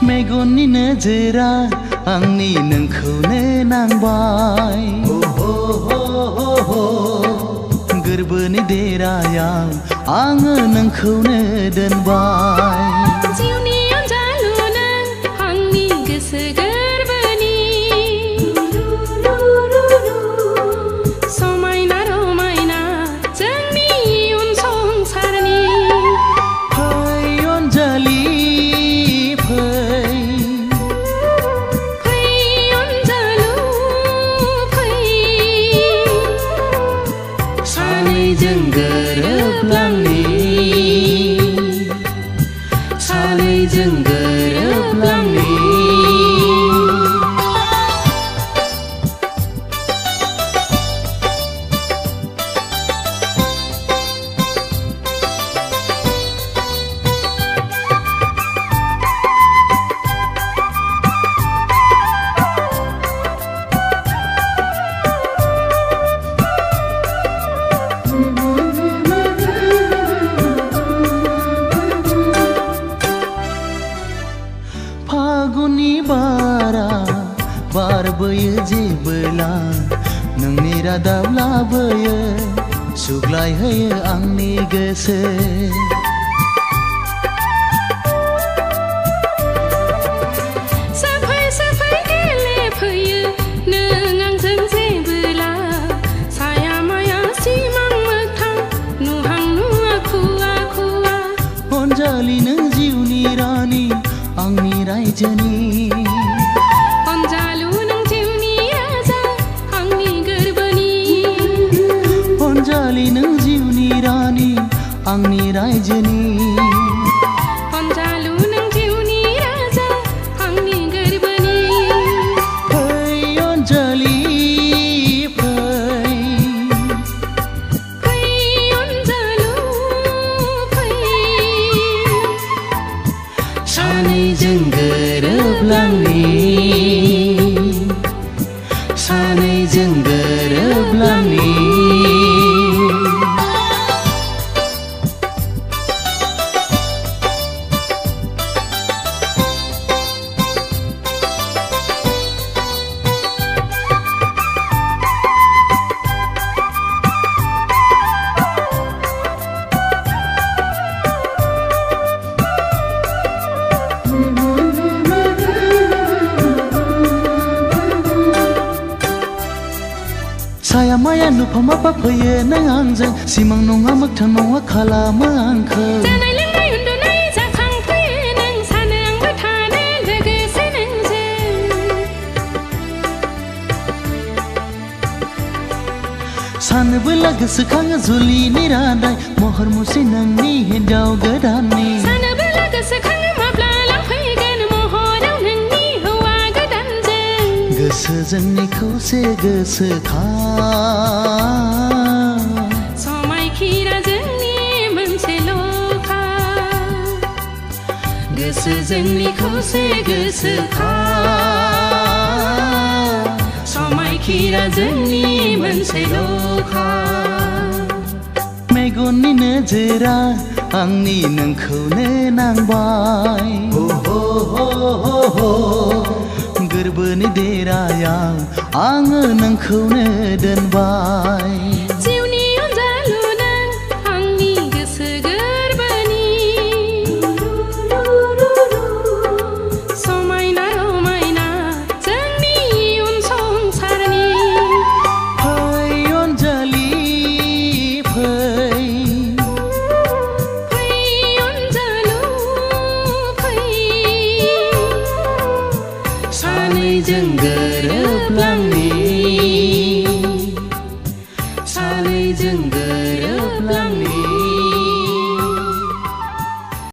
मेगननि नोजोरा आंनि नोंखौनो नांबाय गोरबोनि देरायाव आङो नोंखौनो दोनबाय जिउनि अनजालु नों आंनि गोसो गोरबोनि समायना रमायना जोंनि इयुन संसारनि फै अनजालि सानैजों गोरोबलांनि सानैजों गोरोबलांनि फागुननि बारा बारबोयो जेबोला नोंनि रादाब लाबोयो सुग्लायहोयो आंनि गोसो सफै सफै गेलेफैयो नों आंजों जेबोला साया माया सिमां मोगथां नुहां नुवा खुवा खुवा अनजालि नों जिउनि रानि आंनि रायजोनि अनजालु नों जिउनि राजा आंनि गोरबोनि अनजालि नों जिउनि रानि आंनि रायजोनि अनजालु नों जिउनि राजा आंनि गोरबोनि फै अनजालि फै फै अनजालु फै सानैजों गोरोबलांनि सानैजों गोरोबलांनि साया माया नुफामा फैयो नों आंजों सिमां नङा मोगथां नङा खालामो आंखौ जानाय लोंनाय उन्दुनाय जाखांफैयो नों सानो आंबो थानो लोगोसे नोंजों सानोबोला गोसोखाङो जुलिनि रादाय महर मुस्रि नोंनि हिन्जाव गोदाननि सानोबोला गोसोखाङो माब्ला लांफैगोन महराव नोंनि हौवा गोदानजों गोसो जोंनिखौसो गोसोखां समायखिरा जोंनि मोनसेल'खा गोसो जोंनिखौसो गोसोखां समायखिरा जोंनि मोनसेल'खा मेगननि नोजोरा आंनि नोंखौनो नांबाय गोरबोनि देरायाव आङो नोंखौनो दोनबाय जिउनि अनजालु नों आंनि गोसो गोरबोनि समायना रमायना जोंनि इयुन संसारनि फै अनजालि फै फै अनजालु फै सानैजों